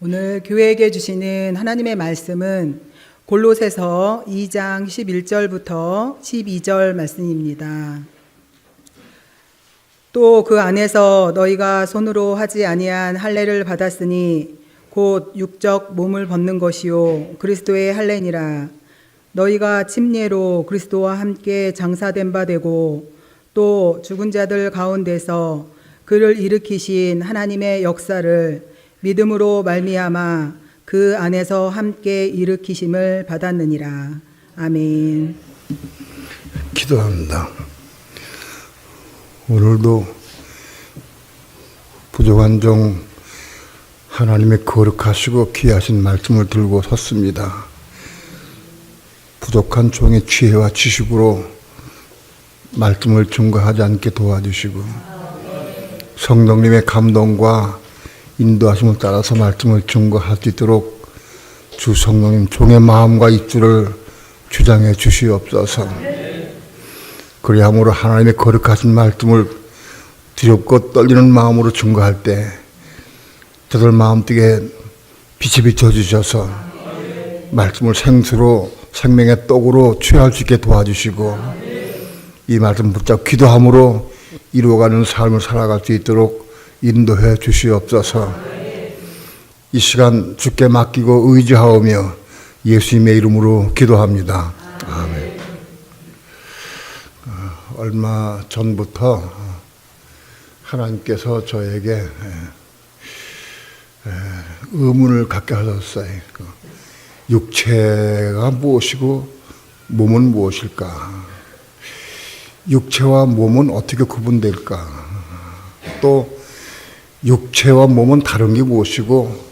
오늘 교회에게 주시는 하나님의 말씀은 골로새서 2장 11절부터 12절 말씀입니다. 또 그 안에서 너희가 손으로 하지 아니한 할례를 받았으니 곧 육적 몸을 벗는 것이요 그리스도의 할례니라. 너희가 침례로 그리스도와 함께 장사된 바 되고 또 죽은 자들 가운데서 그를 일으키신 하나님의 역사를 믿음으로 말미암아 그 안에서 함께 일으키심을 받았느니라. 아멘. 기도합니다. 오늘도 부족한 종 하나님의 거룩하시고 귀하신 말씀을 들고 섰습니다. 부족한 종의 지혜와 지식으로 말씀을 증거하지 않게 도와주시고 성령님의 감동과 인도하심을 따라서 말씀을 증거할 수 있도록 주 성령님 종의 마음과 입술을 주장해 주시옵소서. 그리함으로 하나님의 거룩하신 말씀을 두렵고 떨리는 마음으로 증거할 때 저들 마음속에 빛이 비춰주셔서 말씀을 생수로 생명의 떡으로 취할 수 있게 도와주시고 이 말씀 붙잡고 기도함으로 이루어가는 삶을 살아갈 수 있도록 인도해 주시옵소서. 이 시간 주께 맡기고 의지하오며 예수님의 이름으로 기도합니다. 아멘. 얼마 전부터 하나님께서 저에게 의문을 갖게 하셨어요. 육체가 무엇이고 몸은 무엇일까? 육체와 몸은 어떻게 구분될까? 또 육체와 몸은 다른 게 무엇이고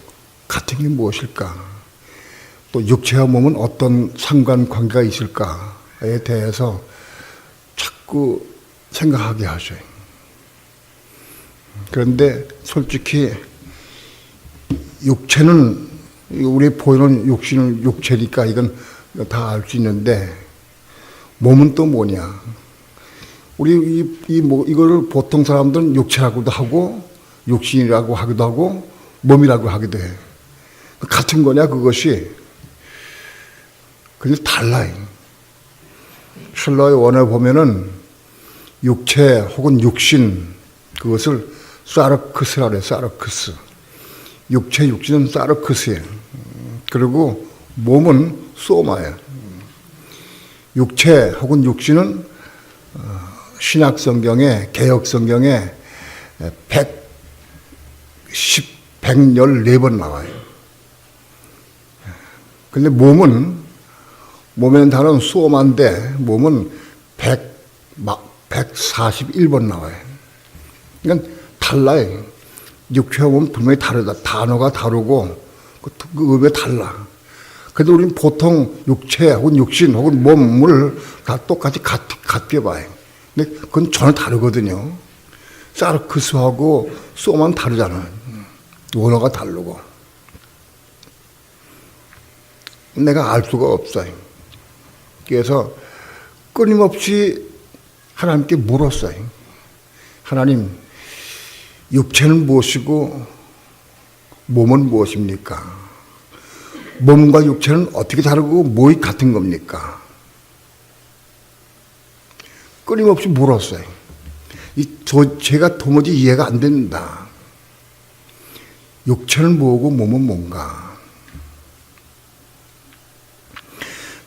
같은 게 무엇일까? 또 육체와 몸은 어떤 상관관계가 있을까에 대해서 자꾸 생각하게 하셔요. 그런데 솔직히 육체는 우리 보이는 육신은 육체니까 이건 다 알 수 있는데 몸은 또 뭐냐? 우리 이거를 보통 사람들은 육체라고도 하고 육신이라고 하기도 하고 몸이라고 하기도 해. 같은 거냐 그것이? 근데 달라요. 슐러의 원에 보면은 육체 혹은 육신 그것을 사르크스라 그래. 사르크스. 육신은 사르크스예요. 그리고 몸은 소마예요. 육체 혹은 육신은 신약 성경에 개역 성경에 114번 나와요. 근데 몸에는 단어는 소마인데 몸은 141번 나와요. 그러니까 달라요. 육체와 몸은 분명히 다르다. 단어가 다르고 그 의미가 달라. 그래도 우리는 보통 육체 혹은 육신 혹은 몸을 다 똑같이 같게 봐요. 근데 그건 전혀 다르거든요. 사르크스하고 소만 다르잖아요. 원어가 다르고. 내가 알 수가 없어요. 그래서 끊임없이 하나님께 물었어요. 하나님, 육체는 무엇이고 몸은 무엇입니까? 몸과 육체는 어떻게 다르고 뭐이 같은 겁니까? 끊임없이 물었어요. 제가 도무지 이해가 안 된다. 육체는 뭐고 몸은 뭔가?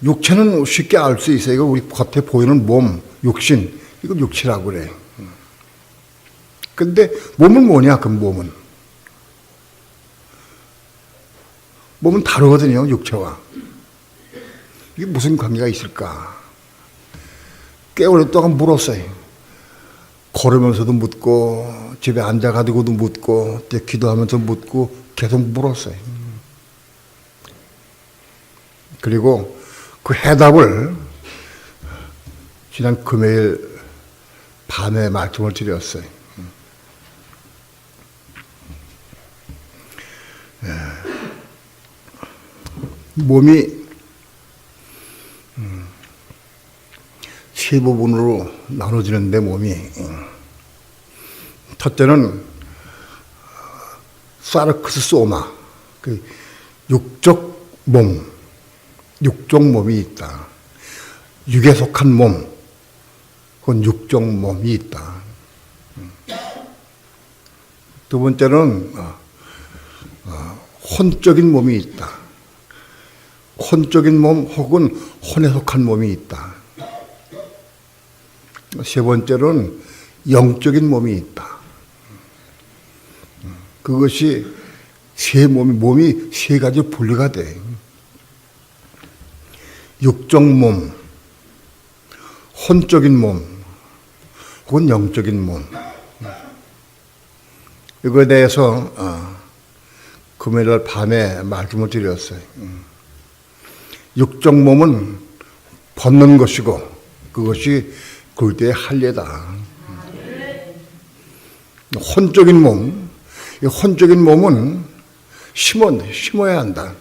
육체는 쉽게 알 수 있어요. 이거 우리 겉에 보이는 몸, 육신, 이걸 육체라고 그래. 근데 몸은 뭐냐, 그 몸은? 몸은 다르거든요, 육체와. 이게 무슨 관계가 있을까? 꽤 오랫동안 물었어요. 걸으면서도 묻고, 집에 앉아가지고도 묻고, 기도하면서 묻고, 계속 물었어요. 그리고 그 해답을 지난 금요일 밤에 말씀을 드렸어요. 몸이 세 부분으로 나눠지는데 몸이 첫째는 사르크스 소마, 그 육적 몸, 육적 몸이 있다. 육에 속한 몸, 그건 육적 몸이 있다. 두 번째는 혼적인 몸이 있다. 혼적인 몸 혹은 혼에 속한 몸이 있다. 세 번째로는 영적인 몸이 있다. 그것이 몸이 세 가지 분리가 돼. 육적 몸, 혼적인 몸, 혹은 영적인 몸. 이거에 대해서 금요일 밤에 말씀을 드렸어요. 육적 몸은 벗는 것이고 그것이 그때의 할례다. 혼적인 몸, 이 혼적인 몸은 심어야 한다.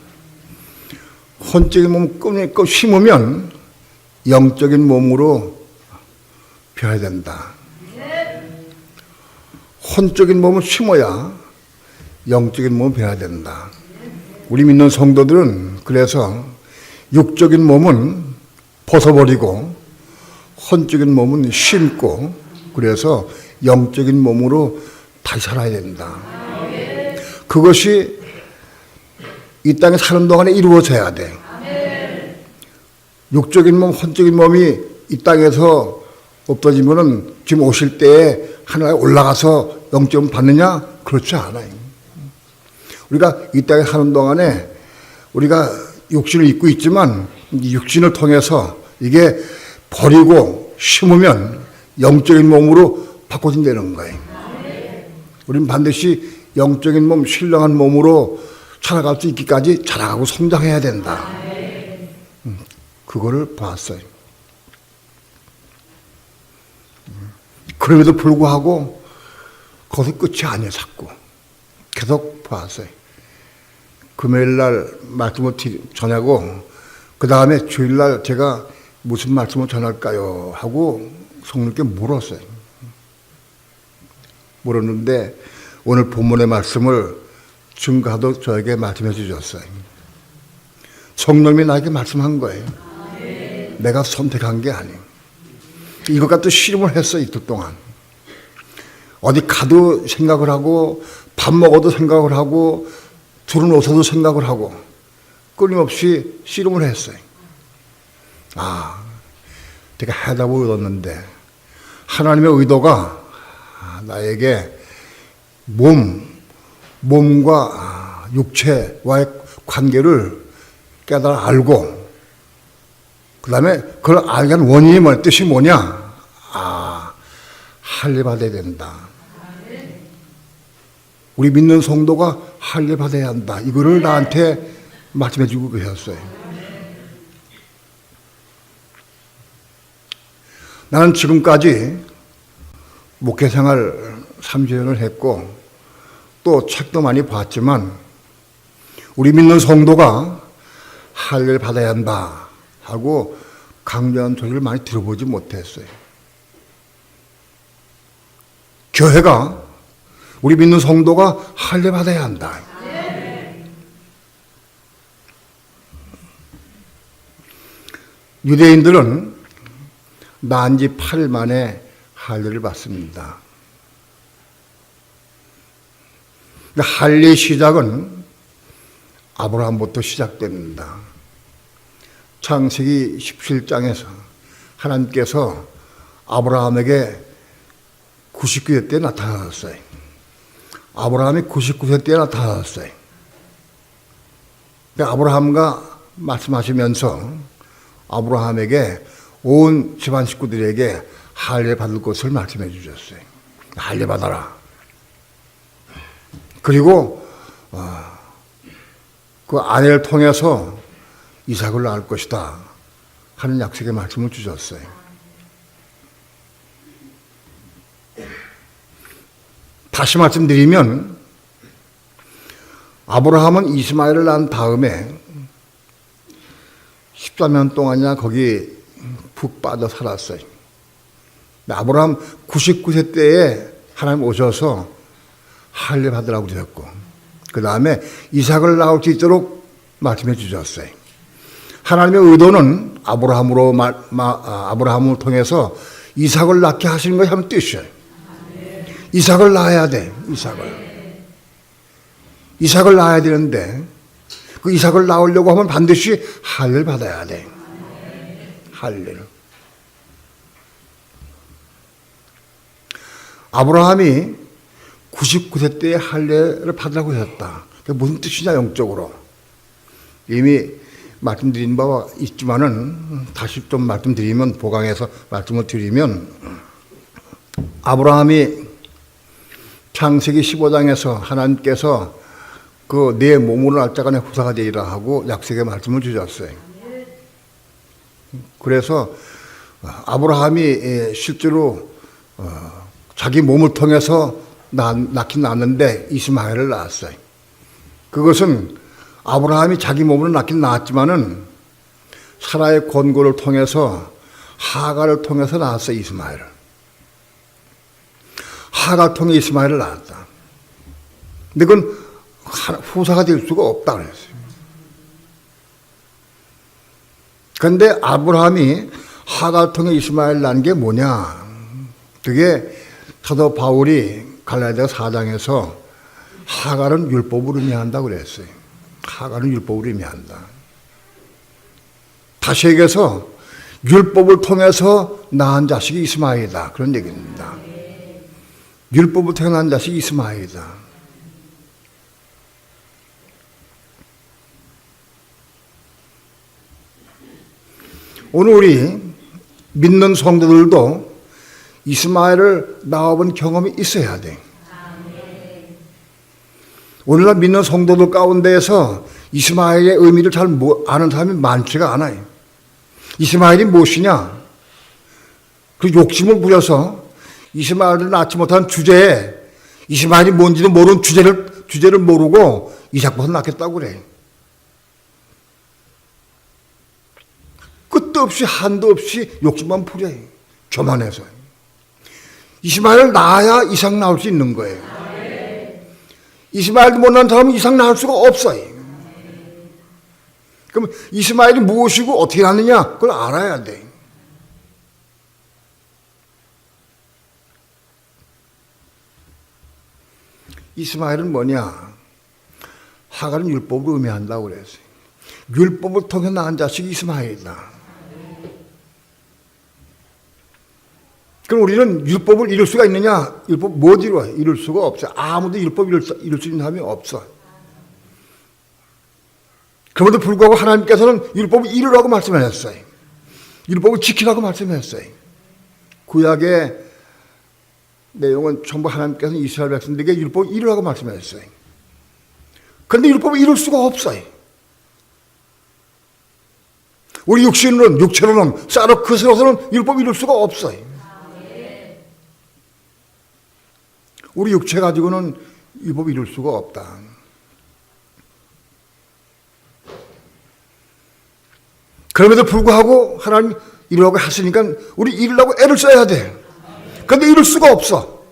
혼적인 몸을 심으면 영적인 몸으로 변해야 된다. 혼적인 몸을 심어야 영적인 몸을 변해야 된다. 우리 믿는 성도들은 그래서 육적인 몸은 벗어버리고 혼적인 몸은 심고 그래서 영적인 몸으로 다시 살아야 된다. 그것이 이 땅에 사는 동안에 이루어져야 돼. 육적인 몸, 혼적인 몸이 이 땅에서 없어지면은 지금 오실 때에 하나에 올라가서 영점 받느냐? 그렇지 않아요. 우리가 이 땅에 사는 동안에 우리가 육신을 입고 있지만 이 육신을 통해서 이게 버리고 심으면 영적인 몸으로 바꿔진다는 거예요. 우리는 반드시 영적인 몸, 신령한 몸으로 살아갈 수 있기까지 자라가고 성장해야 된다. 그거를 봤어요. 그럼에도 불구하고 거기서 끝이 아니에요. 자꾸 계속 봤어요. 금요일날 말씀을 전하고 그 다음에 주일날 제가 무슨 말씀을 전할까요? 하고 성령께 물었어요. 물었는데 오늘 본문의 말씀을 증거하도록 저에게 말씀해 주셨어요. 성령이 나에게 말씀한 거예요. 내가 선택한 게 아니에요. 이것 같은 씨름을 했어요. 이틀 동안. 어디 가도 생각을 하고 밥 먹어도 생각을 하고 둘은 옷어도 생각을 하고 끊임없이 씨름을 했어요. 제가 해답을 얻었는데 하나님의 의도가 나에게 몸과 육체와의 관계를 깨달아 알고 그 다음에 그걸 알게 한 원인이 뭐냐, 뜻이 뭐냐? 할례 받아야 된다. 우리 믿는 성도가 할례 받아야 한다. 이거를 나한테 말씀해 주고 계셨어요. 나는 지금까지 목회 생활 30년을 했고 또 책도 많이 봤지만 우리 믿는 성도가 할례를 받아야 한다 하고 강조한 소리를 많이 들어보지 못했어요. 교회가 우리 믿는 성도가 할례 받아야 한다. 유대인들은 난 지 8일 만에 할례를 받습니다. 할례의 시작은 아브라함부터 시작됩니다. 창세기 17장에서 하나님께서 아브라함에게 99세 때 나타났어요. 아브라함이 99세 때 나타났어요. 아브라함과 말씀하시면서 아브라함에게 온 집안 식구들에게 할례 받을 것을 말씀해 주셨어요. 할례 받아라. 그리고 그 아내를 통해서 이삭을 낳을 것이다 하는 약속의 말씀을 주셨어요. 다시 말씀드리면 아브라함은 이스마엘을 낳은 다음에 14년 동안이나 거기 푹 빠져 살았어요. 아브라함 99세 때에 하나님 오셔서 할례 받으라고 그러셨고 그 다음에 이삭을 낳을 수 있도록 말씀해 주셨어요. 하나님의 의도는 아브라함을 통해서 이삭을 낳게 하시는 것이 하는 뜻이에요. 이삭을 낳아야 돼. 이삭을 낳아야 되는데 그 이삭을 낳으려고 하면 반드시 할례를 받아야 돼. 할례를. 아브라함이 99세 때에 할례를 받으라고 했다. 그게 무슨 뜻이냐 영적으로. 이미 말씀드린 바가 있지만은 다시 좀 말씀드리면 보강해서 말씀을 드리면 아브라함이 창세기 15장에서 하나님께서 그 내 몸으로 날짜간에 후사가 되리라 하고 약속의 말씀을 주셨어요. 그래서 아브라함이 실제로 자기 몸을 통해서 낳긴 낳았는데 이스마엘을 낳았어요. 그것은 아브라함이 자기 몸으로 낳긴 낳았지만은 사라의 권고를 통해서 하가를 통해서 낳았어요. 이스마엘을. 하가를 통해 이스마엘을 낳았다. 근데 그건 후사가 될 수가 없다 그랬어요. 그런데 아브라함이 하가를 통해 이스마엘을 낳은 게 뭐냐? 그게 사도 바울이 갈라디아 4장에서 하갈은 율법을 의미한다고 그랬어요. 하갈은 율법을 의미한다. 다시 얘기해서 율법을 통해서 낳은 자식이 이스마엘이다. 그런 얘기입니다. 율법을 통해 낳은 자식이 이스마엘이다. 오늘 우리 믿는 성도들도 이스마엘을 낳아본 경험이 있어야 돼. 오늘날 믿는 성도들 가운데에서 이스마엘의 의미를 잘 아는 사람이 많지가 않아요. 이스마엘이 무엇이냐? 그 욕심을 부려서 이스마엘을 낳지 못한 주제에 이스마엘이 뭔지도 모르는 주제를 모르고 이삭부터 낳겠다고 그래. 끝도 없이 한도 없이 욕심만 부려요. 교만해서. 이스마엘을 낳아야 이삭 낳을 수 있는 거예요. 이스마엘도 못 낳은 사람은 이삭 낳을 수가 없어요. 그럼 이스마엘이 무엇이고 어떻게 낳느냐? 그걸 알아야 돼. 이스마엘은 뭐냐? 하갈은 율법을 의미한다고 그랬어요. 율법을 통해 낳은 자식이 이스마엘이다. 그럼 우리는 율법을 이룰 수가 있느냐? 율법 못 이루어요. 이룰 수가 없어요. 아무도 율법 이룰 수 있는 사람이 없어. 그럼에도 불구하고 하나님께서는 율법을 이루라고 말씀하셨어요. 율법을 지키라고 말씀하셨어요. 구약의 내용은 전부 하나님께서는 이스라엘 백성들에게 율법을 이루라고 말씀하셨어요. 그런데 율법을 이룰 수가 없어요. 우리 육체로는 쌀을 그스러서는 율법을 이룰 수가 없어요. 우리 육체 가지고는 율법을 이룰 수가 없다. 그럼에도 불구하고 하나님 이루라고 하시니까 우리 이루려고 애를 써야 돼. 그런데 이룰 수가 없어.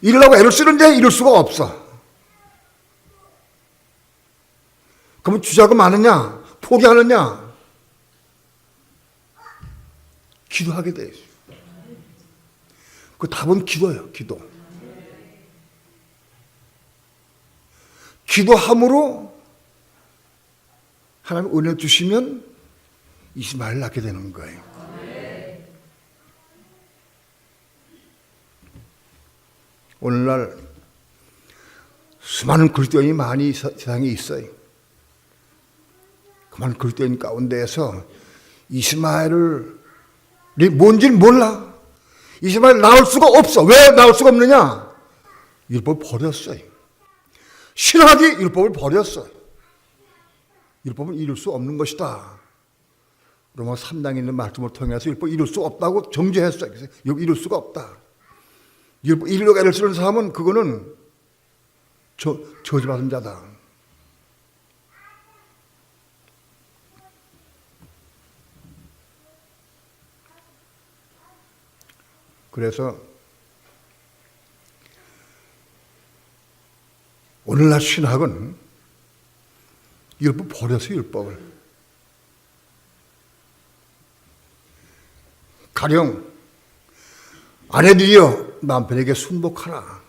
이루려고 애를 쓰는데 이룰 수가 없어. 그러면 주저하고 마느냐? 포기하느냐? 기도하게 돼 있어요. 그 답은 기도예요. 기도. 기도함으로 하나님 은혜 주시면 이스마엘 낳게 되는 거예요. 오늘날 수많은 그리스도인이 많이 세상에 있어요. 그 많은 그리스도인 가운데에서 이스마엘이 뭔지를 몰라. 이스마엘 낳을 수가 없어. 왜 낳을 수가 없느냐? 율법을 버렸어요. 신하기 율법을 버렸어요. 율법은 이룰 수 없는 것이다. 로마 3장에 있는 말씀을 통해서 율법 이룰 수 없다고 정죄했어요. 이룰 수가 없다. 율법 이루려고 애를 쓰는 사람은 그거는 저주받은 자다. 그래서 오늘날 신학은 율법 버렸어요, 율법을. 가령 아내들이여 남편에게 순복하라.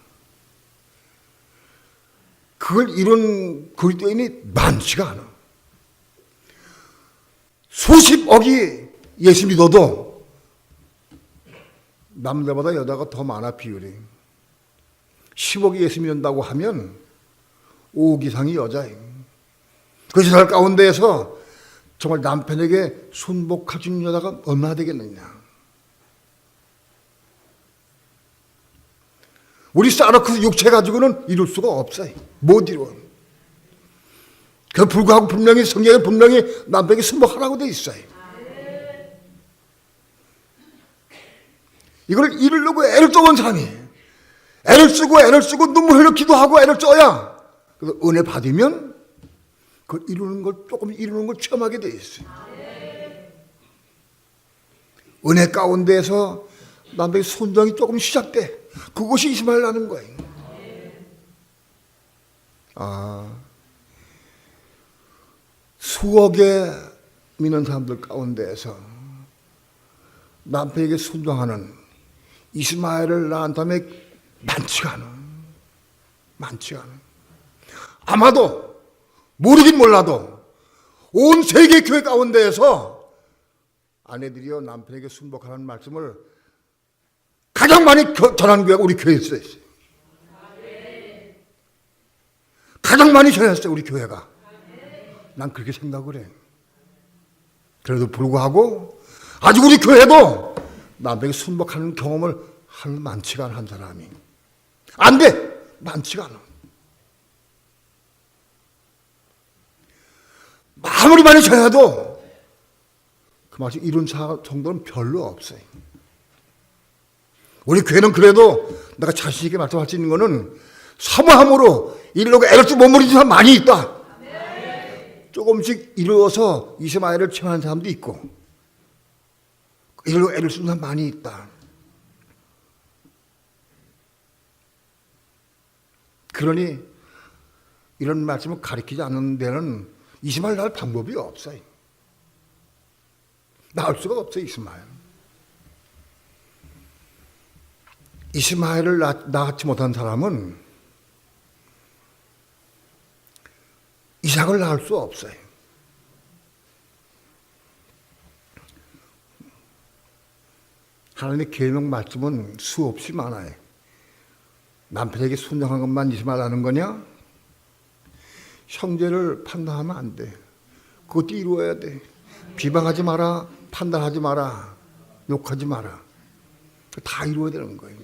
그걸 이룬 그리스도인이 많지가 않아. 수십억이 예수 믿어도 남자보다 여자가 더 많아, 비율이. 10억이 예수 믿는다고 하면 5억 이상이 여자예요. 그 세상 가운데에서 정말 남편에게 순복해주는 여자가 얼마나 되겠느냐. 우리 사르크 육체 가지고는 이룰 수가 없어요. 못 이루어. 그 불구하고 분명히 성경에 분명히 남편에게 순복하라고 돼 있어요. 이걸 이루려고 애를 써온 사람이 애를 쓰고 눈물 흘려 기도하고 애를 써야 그래서 은혜 받으면 그걸 이루는 걸 체험하게 돼 있어요. 은혜 가운데에서 남편의 순종이 조금 시작돼. 그것이 이스마엘 나는 거예요. 수억에 믿는 사람들 가운데에서 남편에게 순종하는 이스마엘을 낳은 다음에 많지가 않아. 아마도 모르긴 몰라도 온 세계 교회 가운데에서 아내들이여 남편에게 순복하라는 말씀을 가장 많이 전한 교회가 우리 교회에 있어요. 가장 많이 전했어요, 우리 교회가. 난 그렇게 생각을 해. 그래도 불구하고 아직 우리 교회도 남편에게 순복하는 경험을 많지가 않은 한 사람이 안 돼. 많지가 않아. 아무리 많이 전해도 그 맛이 이룬 정도는 별로 없어요. 우리 교회는 그래도 내가 자신 있게 말씀할 수 있는 거는 사모함으로 이루려고 애를 쓰고 몸부림치는 사람 많이 있다. 조금씩 이루어서 이스마엘을 체험하는 사람도 있고 이루려고 애를 쓰는 사람 많이 있다. 그러니 이런 말씀을 가르치지 않는 데는 이스마엘 낳을 방법이 없어요. 낳을 수가 없어요, 이스마엘. 이스마엘을 낳지 못한 사람은 이삭을 낳을 수 없어요. 하나님의 계명 말씀은 수없이 많아요. 남편에게 순종한 것만 이스마엘 낳는 거냐? 형제를 판단하면 안 돼. 그것도 이루어야 돼. 비방하지 마라, 판단하지 마라, 욕하지 마라. 다 이루어야 되는 거예요.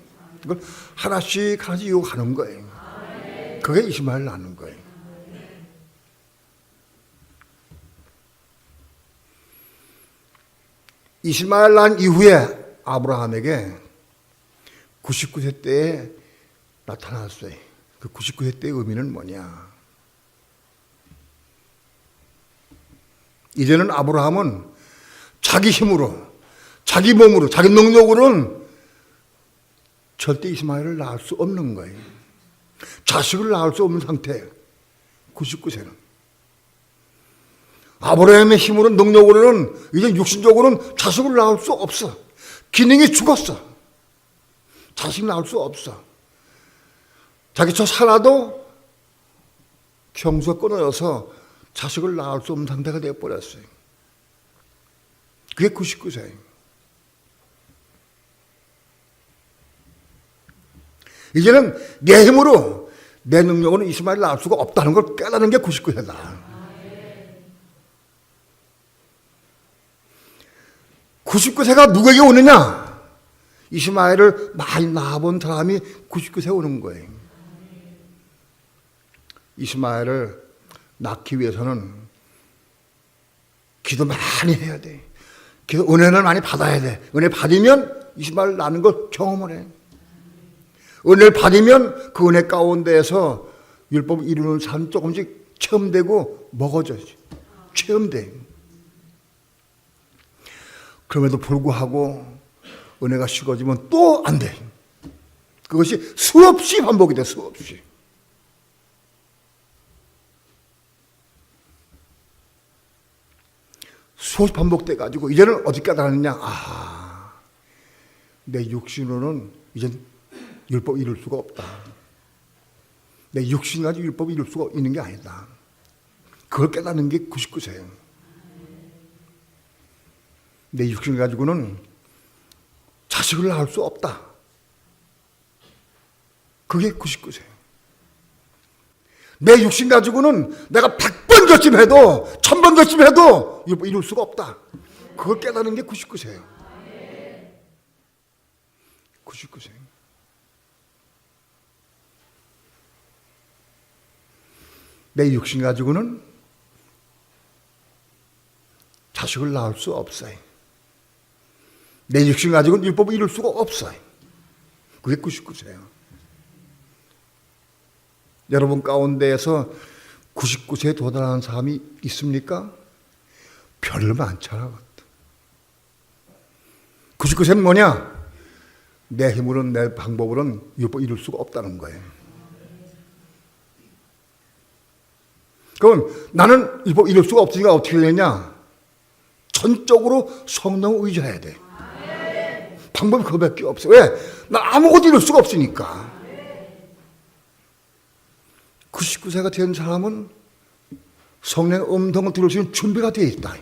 이걸 하나씩 이어가는 거예요. 그게 이스마엘 낳는 거예요. 이스마엘 낳은 이후에 아브라함에게 99세 때에 나타났어요. 그 99세 때의 의미는 뭐냐? 이제는 아브라함은 자기 힘으로, 자기 몸으로, 자기 능력으로는 절대 이스마엘을 낳을 수 없는 거예요. 자식을 낳을 수 없는 상태. 99세는. 아브라함의 힘으로, 능력으로는 이제 육신적으로는 자식을 낳을 수 없어. 기능이 죽었어. 자식 낳을 수 없어. 자기 저 살아도 경수가 끊어져서 자식을 낳을 수 없는 상태가 되어버렸어요. 그게 99세예요. 이제는 내 힘으로, 내 능력으로는 이스마엘을 낳을 수가 없다는 걸 깨달은 게 99세다. 99세가 누구에게 오느냐? 이스마엘을 많이 낳아본 사람이 99세 오는 거예요. 이스마엘을 낳기 위해서는 기도 많이 해야 돼. 기도 은혜를 많이 받아야 돼. 은혜 받으면 이스마엘 낳는 걸 경험을 해. 은혜를 받으면 그 은혜 가운데에서 율법을 이루는 삶 조금씩 체험되고 먹어져요. 체험돼. 그럼에도 불구하고 은혜가 식어지면 또 안 돼. 그것이 수없이 반복이 돼, 수없이. 수없이 반복돼 가지고 이제는 어디 깨달았느냐? 내 육신으로는 이젠 율법 이룰 수가 없다. 내 육신 가지고 율법 이룰 수가 있는 게 아니다. 그걸 깨닫는 게 99세예요. 내 육신 가지고는 자식을 낳을 수 없다. 그게 99세예요. 내 육신 가지고는 내가 100번 결심해도 1000번 결심해도 이룰 수가 없다. 그걸 깨닫는 게 99세예요. 99세. 내 육신 가지고는 자식을 낳을 수 없어요. 내 육신 가지고는 율법을 이룰 수가 없어요. 그게 99세예요. 여러분 가운데에서 99세에 도달한 사람이 있습니까? 별로 많잖아. 99세는 뭐냐? 내 힘으로는, 내 방법으로는 율법 이룰 수가 없다는 거예요. 그럼 나는 율법 이룰 수가 없으니까 어떻게 되냐? 전적으로 성령 의지해야 돼. 방법이 그거밖에 없어. 왜? 나 아무것도 이룰 수가 없으니까. 99세가 된 사람은 성령의 음성을 들을 수 있는 준비가 되어 있다.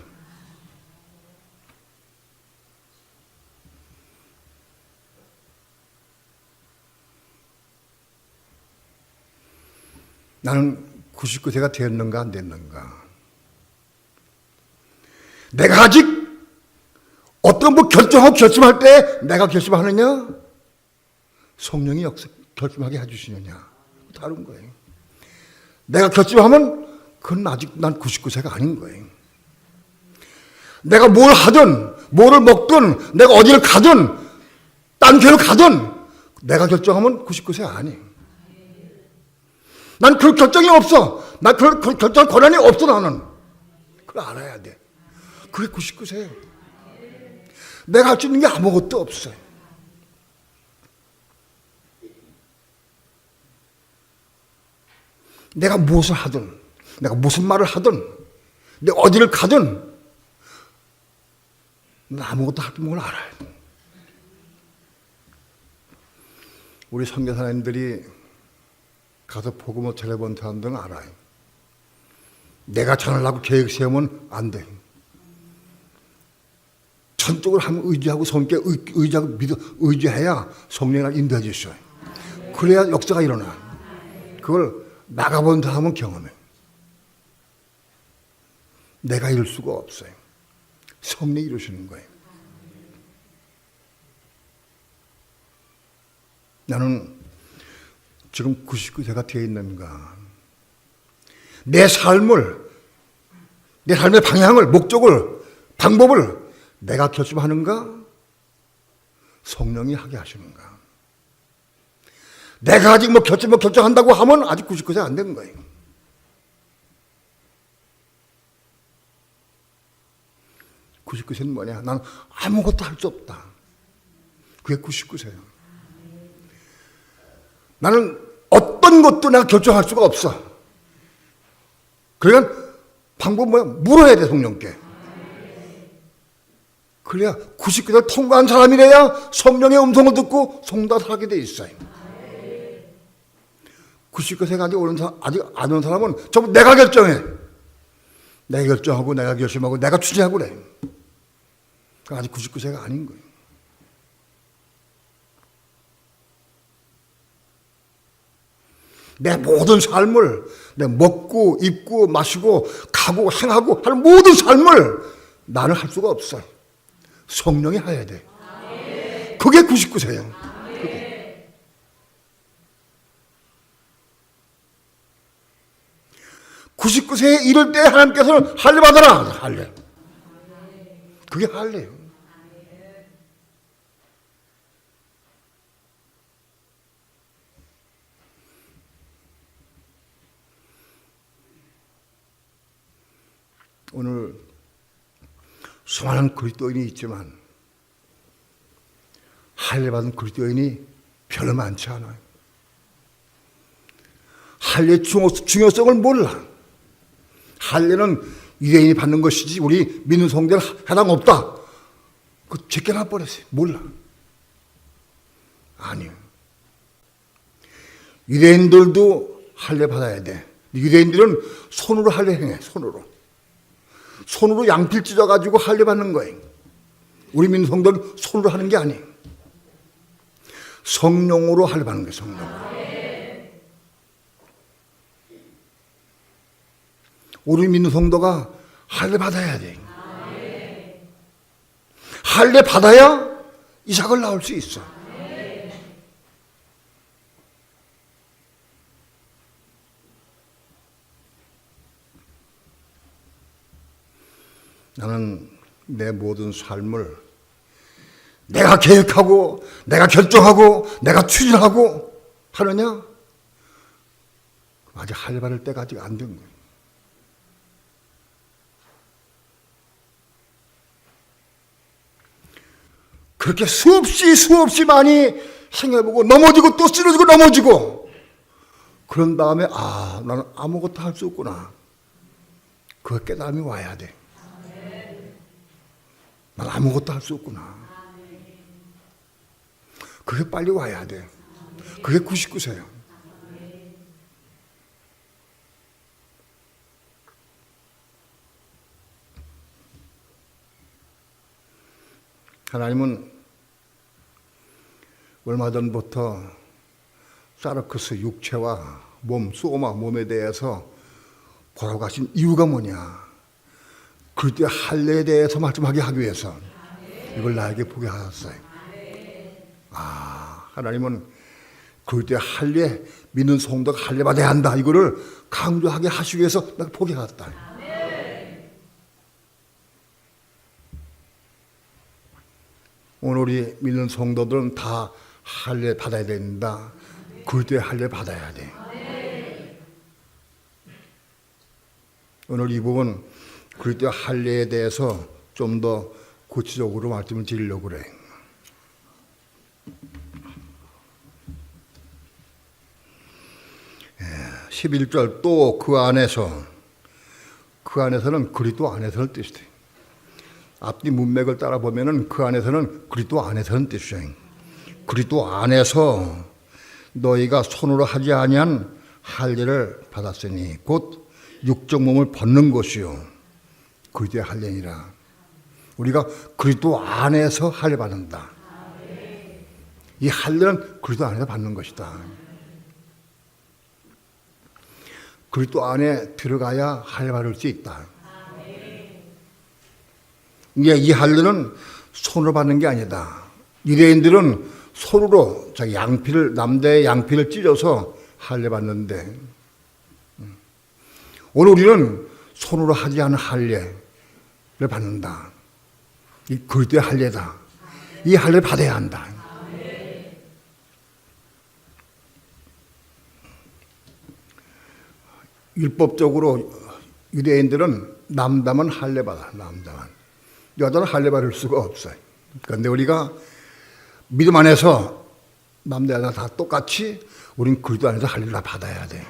나는 99세가 됐는가 안 됐는가? 내가 아직 어떤 결정하고 결심할 때 내가 결심하느냐? 성령이 결심하게 해주시느냐? 다른 거예요. 내가 결심하면 그건 아직 난 99세가 아닌 거예요. 내가 뭘 하든 뭐를 먹든 내가 어디를 가든 딴 교회를 가든 내가 결정하면 99세가 아니에요. 난 그 결정이 없어. 난 그 결정 권한이 없어. 나는 그걸 알아야 돼. 그게 99세예요. 내가 할 수 있는 게 아무것도 없어요. 내가 무엇을 하든, 내가 무슨 말을 하든, 내가 어디를 가든, 난 아무것도 할 줄 알아요. 우리 선교사님들이 가서 복음을 전해본 사람들은 알아요. 내가 전하려고 계획 세우면 안 돼. 전적으로 한번 의지하고 성께 의지하고 의지해야 성령을 인도해 주셔요. 그래야 역사가 일어나. 그걸 나가본 사람은 경험해. 내가 이룰 수가 없어요. 성령이 이루시는 거예요. 나는 지금 99세가 되어 있는가? 내 삶의 방향을, 목적을, 방법을 내가 결심하는가? 성령이 하게 하시는가? 내가 아직 결정한다고 하면 아직 99세 안 된 거예요. (99세는) 뭐냐? 나는 아무것도 할 수 없다. 그게 99세예요. 나는 어떤 것도 내가 결정할 수가 없어. 그러니까 방법은 뭐야? 물어야 돼, 성령께. 그래야 99세를 통과한 사람이래야 성령의 음성을 듣고 성답하게 돼 있어요. 99세가 아직 안 온 사람은 전부 내가 결정해. 내가 결정하고 내가 결심하고 내가 추진하고 그래. 그러니까 아직 99세가 아닌 거예요. 내 모든 삶을, 내 먹고 입고 마시고 가고 행하고 하는 모든 삶을 나는 할 수가 없어. 성령이 해야 돼. 그게 99세예요. 그게. 99세에 이를 때 하나님께서는 할례 받아라. 할례. 그게 할례예요. 오늘 수많은 그리스도인이 있지만 할례 받은 그리스도인이 별로 많지 않아요. 할례의 중요성을 몰라. 할례는 유대인이 받는 것이지 우리 믿는 성도는 해당 없다. 그 제껴놔 버렸어요. 몰라. 아니요. 유대인들도 할례 받아야 돼. 유대인들은 손으로 할례 행해. 손으로 양필 찢어가지고 할례 받는 거예요. 우리 믿는 성도는 손으로 하는 게 아니에요. 성령으로 할례 받는 거예요. 성령으로. 우리 믿는 성도가 할례 받아야 돼. 할례 받아야 이삭을 낳을 수 있어. 나는 내 모든 삶을 내가 계획하고 내가 결정하고 내가 추진하고 하느냐? 아직 할례 받을 때가 아직 안 된 거예요. 그렇게 수없이 많이 생각해보고 넘어지고 또 쓰러지고 넘어지고 그런 다음에 나는 아무것도 할 수 없구나. 그 깨달음이 와야 돼. 난 아무것도 할 수 없구나. 그게 빨리 와야 돼. 그게 99세요. 하나님은 얼마 전부터 사르크스 육체와 몸, 소마 몸에 대해서 보라고 하신 이유가 뭐냐? 그때 할례에 대해서 말씀하게 하기 위해서 이걸 나에게 보게 하셨어요. 하나님은 그때 할례, 믿는 성도가 할례 받아야 한다. 이거를 강조하게 하시기 위해서 내가 보게 하셨다. 오늘 우리 믿는 성도들은 다 할례 받아야 된다. 그때 할례 받아야 돼. 오늘 이 부분 그때 할례에 대해서 좀 더 구체적으로 말씀을 드리려고 그래. 11절 또 그 안에서는 그리스도 안에서는 뜻이 돼. 앞뒤 문맥을 따라 보면은 그 안에서는 그리스도 안에서는 뜻이에요. 그리스도 안에서 너희가 손으로 하지 아니한 할례를 받았으니 곧 육적 몸을 벗는 것이요 그리스도의 할례니라. 우리가 그리스도 안에서 할례 받는다. 이 할례는 그리스도 안에서 받는 것이다. 그리스도 안에 들어가야 할례 받을 수 있다. 이게 이 할례는 손으로 받는 게 아니다. 유대인들은 손으로 자기 양피를 남자의 양피를 찢어서 할례 받는데 오늘 우리는 손으로 하지 않은 할례를 받는다. 이 그리스도의 할례다. 이 할례를 받아야 한다. 율법적으로 유대인들은 남자만 할례 받아. 남자만. 여자는 할례 받을 수가 없어요. 그런데 우리가 믿음 안에서 남자 여자 다 똑같이 우린 그리스도 안에서 할례를 다 받아야 돼.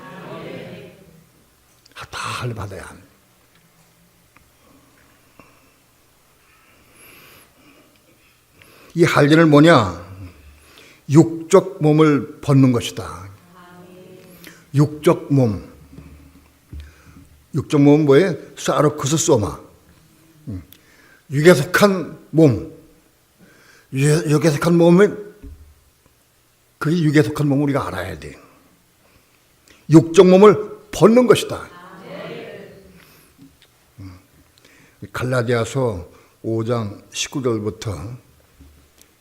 다 할례 받아야 한다. 이 할례는 뭐냐? 육적 몸을 벗는 것이다. 육적 몸. 육적 몸은 뭐예요? 사르크스 소마. 육에 속한 몸. 육에 속한 몸은 그게 육에 속한 몸을 우리가 알아야 돼. 육적 몸을 벗는 것이다. 갈라디아서 5장 19절부터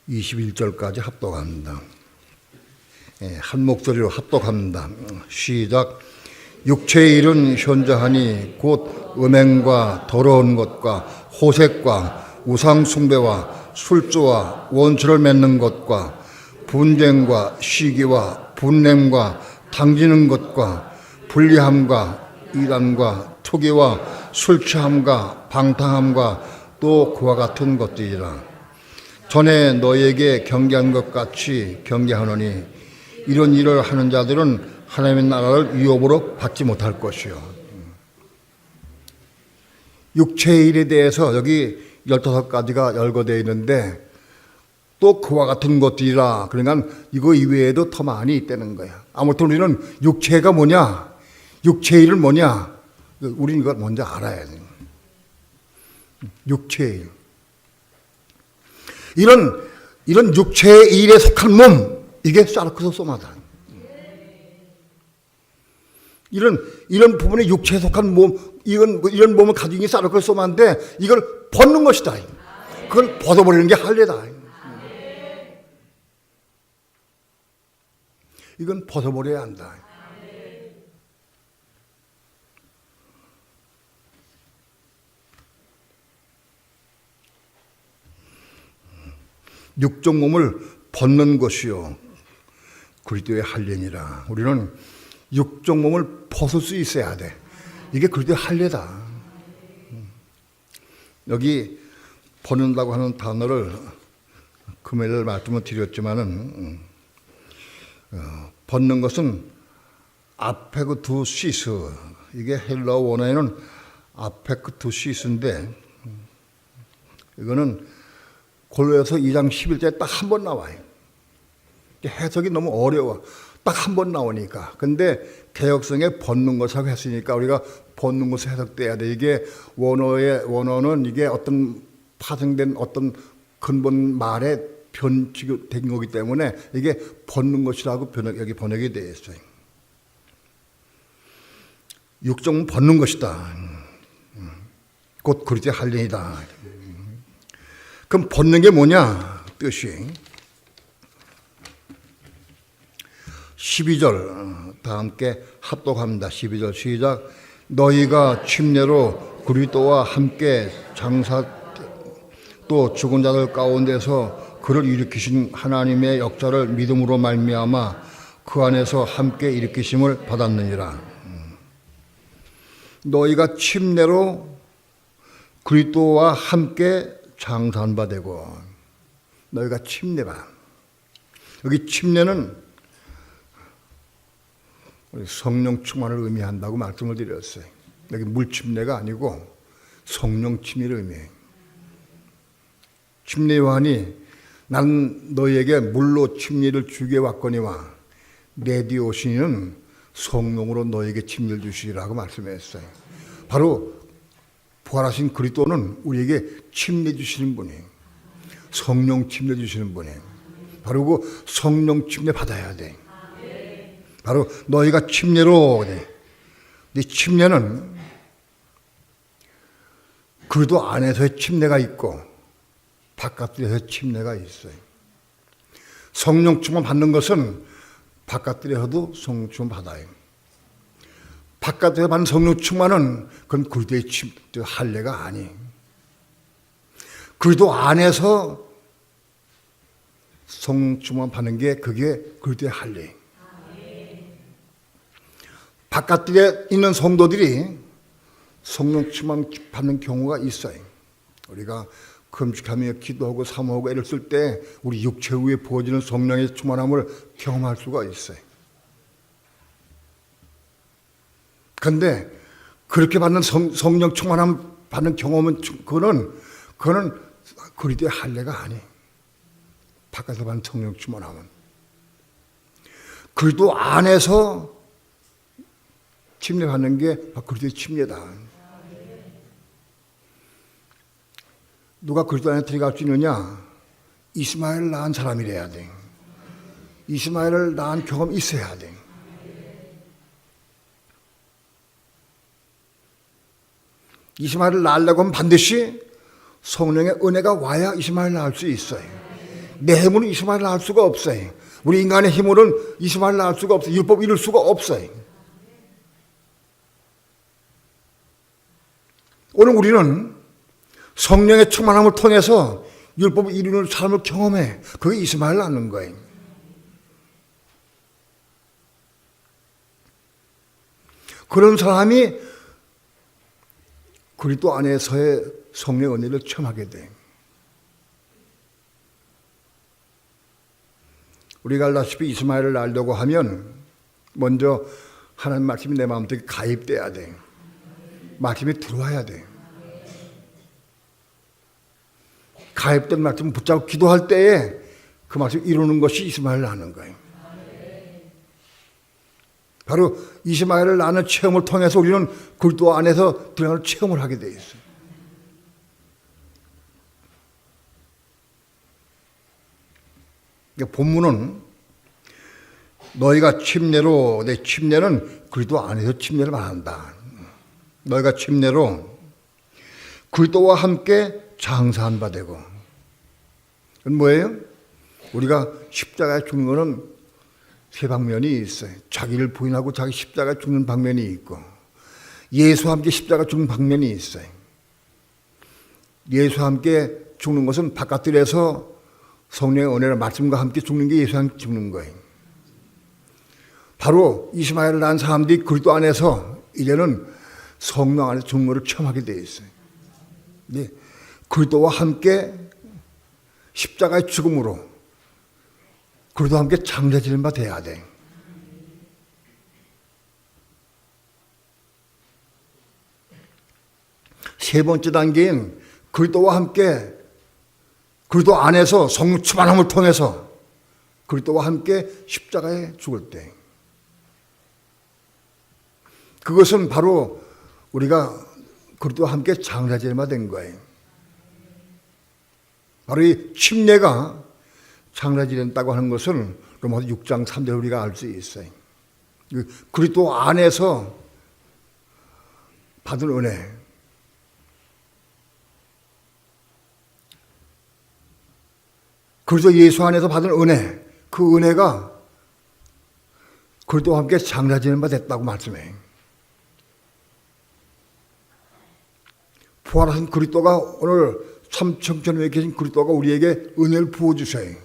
21절까지 합독합니다. 한 목소리로 합독합니다. 시작. 육체의 일은 현저하니 곧 음행과 더러운 것과 호색과 우상숭배와 술주와 원수를 맺는 것과 분쟁과 시기와 분냄과 당지는 것과 불리함과 이단과 투기와 술취함과 방탕함과 또 그와 같은 것들이라. 전에 너에게 경계한 것 같이 경계하노니 이런 일을 하는 자들은 하나님의 나라를 유업으로 받지 못할 것이요. 육체의 일에 대해서 여기 15가지가 열거되어 있는데 또 그와 같은 것들이라, 그러니까 이거 이외에도 더 많이 있다는 거야. 아무튼 우리는 육체가 뭐냐, 육체의 일은 뭐냐, 우리는 이걸 먼저 알아야 돼. 육체의 일. 이런 육체의 일에 속한 몸, 이게 사르크소마다. 이런 부분에 육체에 속한 몸, 이런 몸을 가지고 있는 사르크소마인데 이걸 벗는 것이다. 그걸 벗어버리는 게 할례다. 이건 벗어버려야 한다. 육적 몸을 벗는 것이요 그리스도의 할례니라. 우리는 육적 몸을 벗을 수 있어야 돼. 이게 그리스도의 할례다. 여기 벗는다고 하는 단어를 금요일 말씀을 드렸지만은 벗는 것은 아페크투시스, 이게 헬라어 원어에는 아페크투시스인데 이거는 골로새서 2장 11절에 딱 한 번 나와요. 해석이 너무 어려워. 딱 한 번 나오니까. 근데 개역성에 벗는 것이라고 했으니까 우리가 벗는 것을 해석돼야 돼. 이게 원어는 이게 어떤 파생된 어떤 근본 말에 변칙된 거기 때문에 이게 벗는 것이라고 여기 번역이 되어 있어요. 육정은 벗는 것이다. 곧 그리스도의 할례이다. 그럼 벗는 게 뭐냐? 뜻이 12절 다 함께 합독합니다. 12절 시작. 너희가 침례로 그리스도와 함께 장사 또 죽은 자들 가운데서 그를 일으키신 하나님의 역사를 믿음으로 말미암아 그 안에서 함께 일으키심을 받았느니라. 너희가 침례로 그리스도와 함께 장사한 바 되고, 너희가 침례바. 여기 침례는 성령 충만을 의미한다고 말씀을 드렸어요. 여기 물 침례가 아니고 성령 침례를 의미해요. 침례 요한이 난 너희에게 물로 침례를 주게 왔거니와 내 뒤에 오시는 성령으로 너희에게 침례를 주시리라고 말씀했어요. 바로 부활하신 그리스도는 우리에게 침례 주시는 분이에요. 성령 침례 주시는 분이에요. 바로 그 성령 침례 받아야 돼. 바로 너희가 침례로. 이 침례는 그리스도 안에서의 침례가 있고 바깥에서의 침례가 있어요. 성령 충만 받는 것은 바깥에서도 성령 충만 받아요. 바깥에서 받는 성령 충만은 그건 그리스도의 할례가 아니에요. 그리스도 안에서 성령 충만 받는 게 그게 그리스도의 할례예요. 바깥에 있는 성도들이 성령 충만 받는 경우가 있어요. 우리가 금식하며 기도하고 사모하고 애를 쓸 때 우리 육체 위에 부어지는 성령의 충만함을 경험할 수가 있어요. 그런데 그렇게 받는 성령 충만함 받는 경험은 그거는 그리스도의 할례가 아니에요. 바깥에서 받는 성령 충만함은 그리스도 안에서 침례 받는 게 그리스도의 침례다. 누가 그리스도 안에 들어갈 수 있느냐? 이스마엘을 낳은 사람이래야 돼. 이스마엘을 낳은 경험이 있어야 돼. 이스마엘을 낳으려고 하면 반드시 성령의 은혜가 와야 이스마엘을 낳을 수 있어요. 내 힘으로는 이스마엘을 낳을 수가 없어요. 우리 인간의 힘으로는 이스마엘을 낳을 수가 없어요. 율법 이룰 수가 없어요. 오늘 우리는 성령의 충만함을 통해서 율법을 이루는 삶을 경험해. 그게 이스마엘을 낳는 거예요. 그런 사람이 그리스도 안에서의 성령의 은혜를 체험하게 돼. 우리가 알다시피 이스마엘을 낳으려고 하면 먼저 하나님 말씀이 내 마음속에 가입돼야 돼. 말씀이 들어와야 돼. 가입된 말씀 붙잡고 기도할 때에 그 말씀 이루는 것이 이스마엘을 낳는 거예요. 바로 이스마엘을 낳는 체험을 통해서 우리는 그리스도 안에서 들어가는 체험을 하게 돼 있어요. 본문은 너희가 침례로, 내 침례는 그리스도 안에서 침례를 말한다. 너희가 침례로 그리스도와 함께 장사한 바 되고. 그건 뭐예요? 우리가 십자가에 죽는 것은 세 방면이 있어요. 자기를 부인하고 자기 십자가에 죽는 방면이 있고, 예수와 함께 십자가 죽는 방면이 있어요. 예수와 함께 죽는 것은 바깥들에서 성령의 은혜와 말씀과 함께 죽는 게 예수와 함께 죽는 거예요. 바로 이스마엘을 낳은 사람들이 그리스도 안에서 이제는 성령 안에서 죽는 것을 체험하게 되어 있어요. 네. 그리스도와 함께 십자가의 죽음으로 그리스도와 함께 장사지는 바 돼야 돼. 세 번째 단계인 그리스도와 함께 그리스도 안에서 성령 충만함을 통해서 그리스도와 함께 십자가에 죽을 때, 그것은 바로 우리가 그리스도와 함께 장사지마 된 거예요. 바로 이 침례가 장사지된다고 하는 것은 로마서 6장 3절 우리가 알 수 있어요. 그리스도 안에서 받은 은혜, 그리스도 예수 안에서 받은 은혜, 그 은혜가 그리스도와 함께 장사지는 바 됐다고 말씀해요. 부활하신 그리스도가 오늘 삼천천에 계신 그리스도가 우리에게 은혜를 부어주셔요.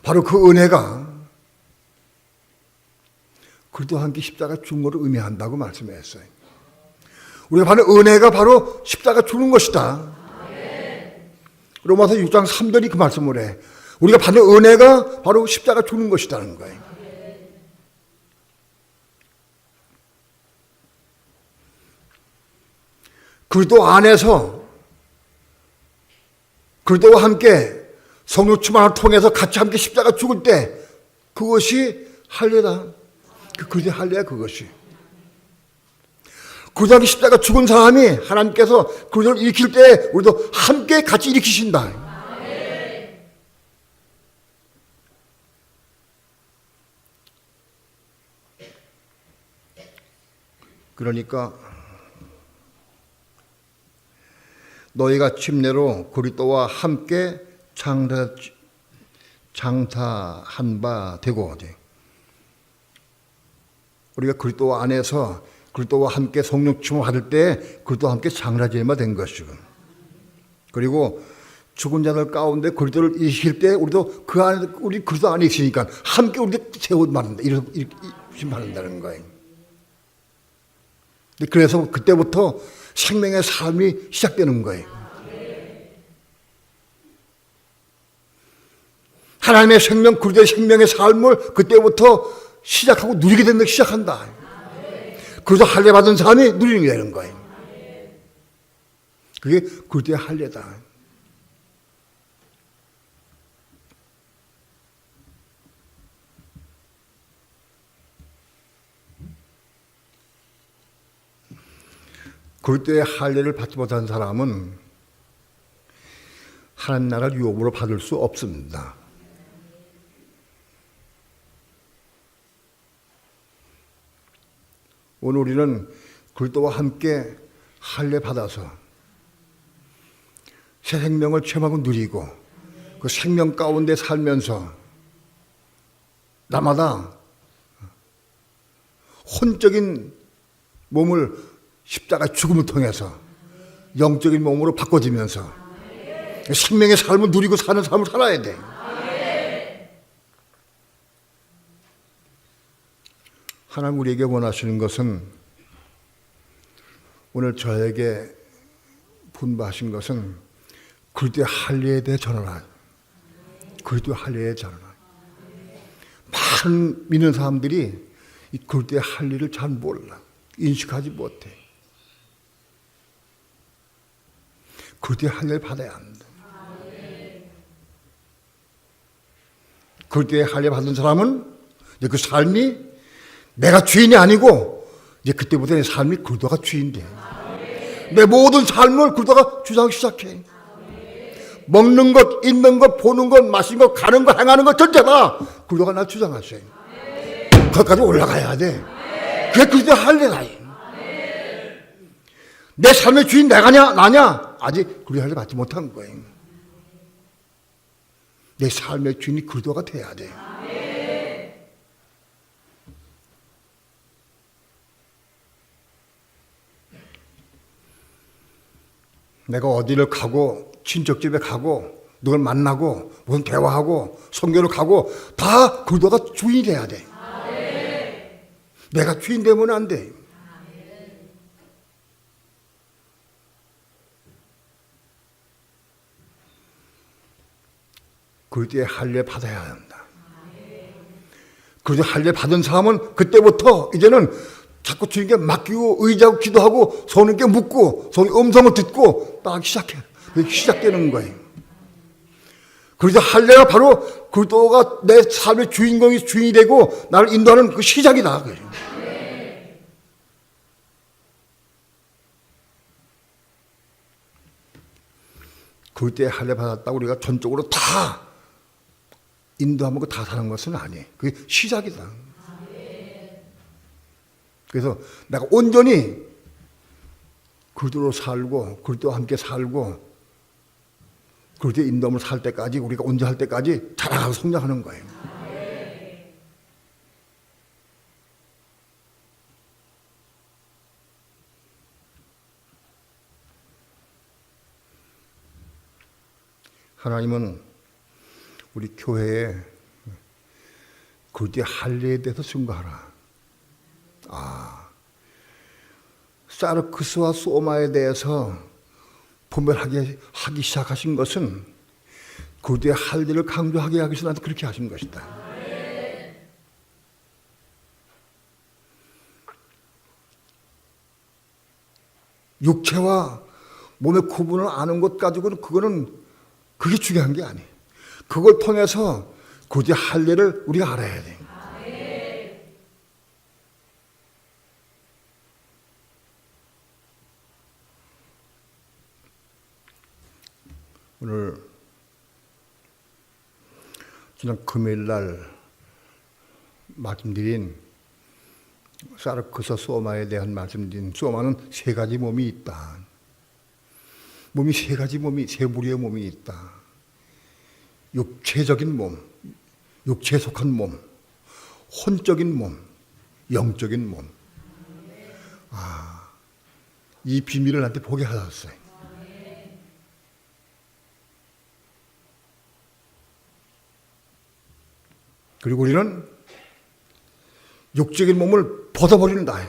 바로 그 은혜가 그리스도와 함께 십자가 죽은 것을 의미한다고 말씀했어요. 우리가 받는 은혜가 바로 십자가 죽는 것이다. 로마서 6장 3절이 그 말씀을 해. 우리가 받는 은혜가 바로 십자가 죽는 것이라는 거예요. 그리스도 안에서 그리스도와 함께 성령 충만을 통해서 같이 함께 십자가 죽을 때 그것이 할례다. 그것이 할례야. 그것이 그리스도 십자가 죽은 사람이 하나님께서 그리스도를 일으킬 때 우리도 함께 같이 일으키신다. 그러니까 너희가 침례로 그리스도와 함께 장사한 바 되고, 우리가 그리스도 안에서 그리스도와 함께 성령 충만을 받을 때 그리스도와 함께 장사지마 된 것이고, 그리고 죽은 자들 가운데 그리스도를 일으킬 때 우리도 그 안에 우리 그리스도 안에 있으니까 함께 우리도 세워 받는다. 이렇게 받는다는 거예요. 그래서 그때부터 생명의 삶이 시작되는 거예요. 하나님의 생명, 그리스도의 생명의 삶을 그때부터 시작하고 누리게 된다. 시작한다. 그래서 할례 받은 사람이 누리는 게 되는 거예요. 그게 그리스도의 할례다. 그리스도의 할례를 받지 못한 사람은 하나님 나라를 유업으로 받을 수 없습니다. 오늘 우리는 그리스도와 함께 할례 받아서 새 생명을 체험하고 누리고 그 생명 가운데 살면서 나마다 혼적인 몸을 십자가 죽음을 통해서 영적인 몸으로 바꿔지면서 생명의 삶을 누리고 사는 삶을 살아야 돼. 하나님 우리에게 원하시는 것은, 오늘 저에게 분부하신 것은 그리스도의 할례에 대해 전하라. 그리스도의 할례에 전하라. 많은 믿는 사람들이 이 그리스도의 할례를 잘 몰라. 인식하지 못해. 그리스도의 할례를 받아야 한다. 그리스도의 할례 받은 사람은 이제 그 삶이 내가 주인이 아니고 이제 그때부터 내 삶이 그리스도가 주인돼. 내 모든 삶을 그리스도가 주장하기 시작해. 먹는 것, 입는 것, 보는 것, 마시는 것, 가는 것, 행하는 것 전체가 그리스도가 날 주장하셔요. 거기까지 올라가야 돼. 그게 그리스도의 할례다. 내 삶의 주인 내가냐 나냐 아직 그리스도의 할례 받지 못한 거예요. 내 삶의 주인이 그리스도가 돼야 돼. 내가 어디를 가고 친척집에 가고 누굴 만나고 무슨 대화하고 성교를 가고 다 그리스도가 주인이 돼야 돼. 내가 주인 되면 안 돼. 그리스도의 할례 받아야 한다. 그리스도 할례 받은 사람은 그때부터 이제는 자꾸 주님께 맡기고 의지하고 기도하고 성령께 묻고 성령의 음성을 듣고 딱 시작되는 거예요. 그리스도 할례가 바로 그리스도가 내 삶의 주인이 되고 나를 인도하는 그 시작이다. 그리스도의 할례 받았다고 우리가 전적으로 다 인도하면 다 사는 것은 아니에요. 그게 시작이다. 그래서 내가 온전히 그리스도로 살고 그리스도와 함께 살고 그리스도의 인도함을 살 때까지 우리가 온전할 때까지 자라가고 성장하는 거예요. 하나님은 우리 교회에 그리스도의 할례에 대해서 증거하라. 사르크스와 소마에 대해서 분별하게 하기 시작하신 것은 그리스도의 할례를 강조하게 하기 위해서 나한테 그렇게 하신 것이다. 육체와 몸의 구분을 아는 것 가지고는 그게 중요한 게 아니에요. 그걸 통해서 그리스도의 할례를 우리가 알아야 돼요. 오늘 지난 금요일 날 말씀드린 사르크스 소마에 대한 말씀드린 소마는 세 가지 몸이 있다. 몸이 세 가지 세 부류의 몸이 있다. 육체적인 몸, 육체에 속한 몸, 혼적인 몸, 영적인 몸. 이 비밀을 나한테 보게 하셨어요. 그리고 우리는 육적인 몸을 벗어버린다.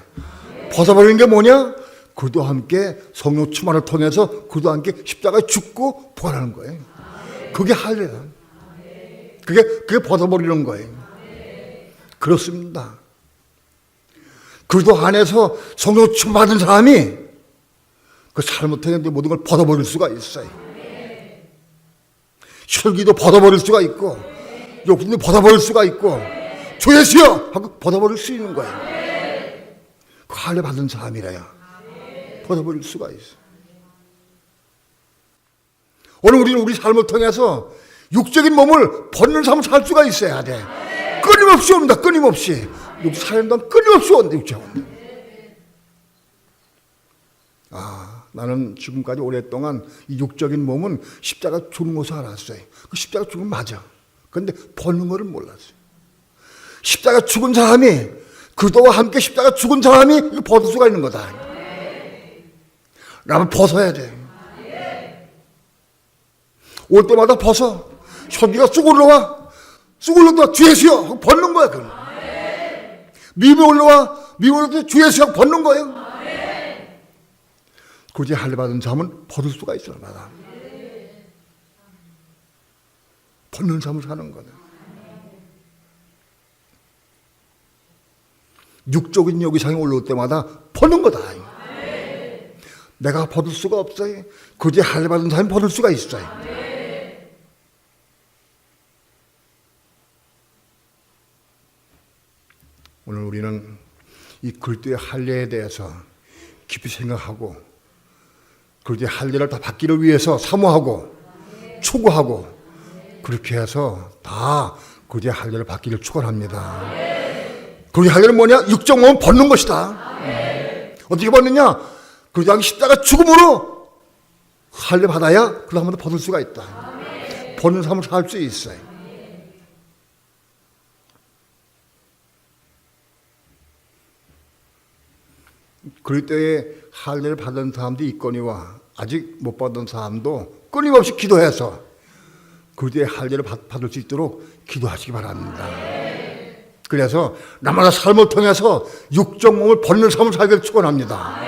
벗어버리는 게 뭐냐? 그도 함께 성령 충만을 통해서 그도 함께 십자가에 죽고 부활하는 거예요. 그게 할례다. 그게 벗어버리는 거예요. 그렇습니다. 그도 안에서 성령 충만받은 사람이 그 삶을 통해 모든 걸 벗어버릴 수가 있어요. 혈기도 벗어버릴 수가 있고 욕심도 벗어버릴 수가 있고 주 예수여 하고 벗어버릴 수 있는 거예요. 그 할례 받은 사람이라야 벗어버릴 수가 있어. 오늘 우리는 우리 삶을 통해서 육적인 몸을 벗는 삶을 살 수가 있어야 돼. 끊임없이 옵니다. 끊임없이. 육체 사는 동안 끊임없이 온다. 육체 온다. 나는 지금까지 오랫동안 이 육적인 몸은 십자가 죽는 것을 알았어요. 그 십자가 죽은 맞아. 그런데 벗는 것을 몰랐어요. 십자가 죽은 사람이 그도와 함께 십자가 죽은 사람이 이거 벗을 수가 있는 거다. 나는 벗어야 돼. 올 때마다 벗어. 혈기가 쑥 올라와. 쑥 올라와. 주 예수여 하고 벗는 거야. 그럼. 미움이 올라와. 미움이 올라와. 주 예수여 하고 벗는 거예요. 굳이 할례 받은 사람은 벗을 수가 있어. 나다. 벗는 삶을 사는 거다. 육적인 여기상에 올라올 때마다 벗는 거다. 내가 벗을 수가 없어요. 굳이 할례 받은 사람이 벗을 수가 있어요. 우리는 이 그리스도의 할례에 대해서 깊이 생각하고 그리스도의 할례를 다 받기를 위해서 사모하고 추구하고 그렇게 해서 다 그리스도의 할례를 받기를 축원합니다. 그리스도의 할례는 뭐냐? 육적 몸을 벗는 것이다. 어떻게 벗느냐? 그리스도의 십자가 죽음으로 할례 받아야 그 다음부터 벗을 수가 있다. 벗는 삶을 살 수 있어요. 그리스도의 할례를 받은 사람도 있거니와 아직 못 받은 사람도 끊임없이 기도해서 그리스도의 할례를 받을 수 있도록 기도하시기 바랍니다. 그래서 나마다 삶을 통해서 육적 몸을 벗는 삶을 살기를 축원합니다.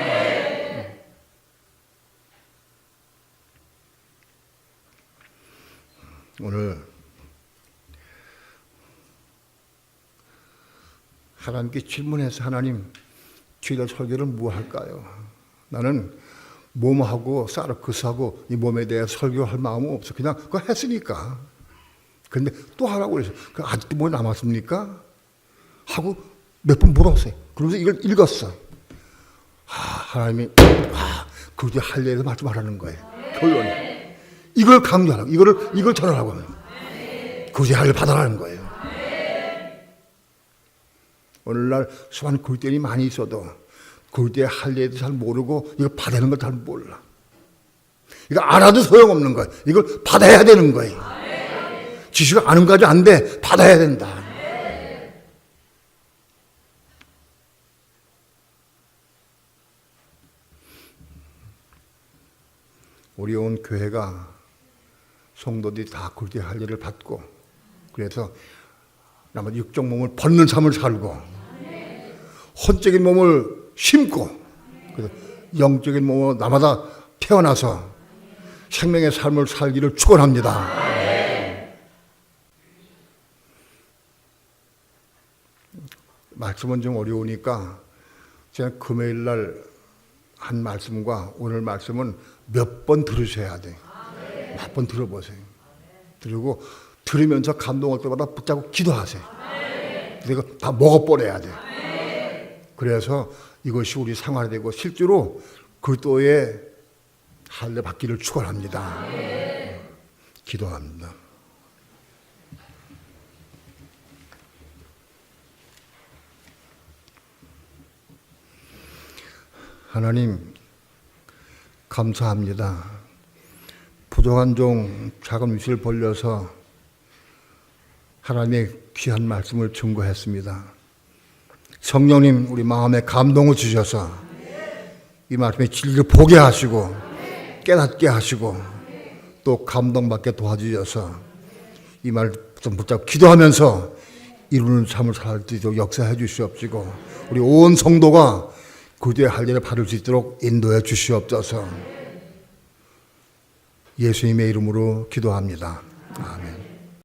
오늘 하나님께 질문해서 하나님 주일 설교를 뭐 할까요? 나는 몸하고 사르크스하고 이 몸에 대해 설교할 마음은 없어. 그냥 그거 했으니까. 그런데 또 하라고 그래서 아직도 뭐 남았습니까? 하고 몇 번 물었어요. 그러면서 이걸 읽었어. 하나님이 그게 할례에서 말씀하라는 거예요. 결론이. 이걸 강조하라고. 이걸 전하라고 하면. 그게 할례 받아라는 거예요. 오늘날 수많은 그리스도인이 많이 있어도 그리스도의 할례도 잘 모르고 이걸 받아내는 걸 잘 몰라. 이거 알아도 소용없는 거예요. 이걸 받아야 되는 거예요. 지식을 아는 거지 안 돼. 받아야 된다. 우리 온 교회가 성도들이 다 그리스도의 할례를 받고 그래서 나머지 육적 몸을 벗는 삶을 살고 혼적인 몸을 심고 그래서 영적인 몸으로 나마다 태어나서 생명의 삶을 살기를 축원합니다. 말씀은 좀 어려우니까 제가 금요일 날 한 말씀과 오늘 말씀은 몇 번 들으셔야 돼요. 몇 번 들어보세요. 그리고 들으면서 감동할 때마다 붙잡고 기도하세요. 그리고 다 먹어버려야 돼. 그래서 이것이 우리 생활이 되고 실제로 그리스도의 할례 받기를 축원합니다. 기도합니다. 하나님 감사합니다. 부족한 종 작은 위치를 벌려서 하나님의 귀한 말씀을 증거했습니다. 성령님 우리 마음에 감동을 주셔서 이 말씀의 진리를 보게 하시고 깨닫게 하시고 또 감동받게 도와주셔서 이 말씀 붙잡고 기도하면서 이루는 삶을 살 수 있도록 역사해 주시옵시고 우리 온 성도가 그리스도의 할례를 받을 수 있도록 인도해 주시옵소서. 예수님의 이름으로 기도합니다. 아멘.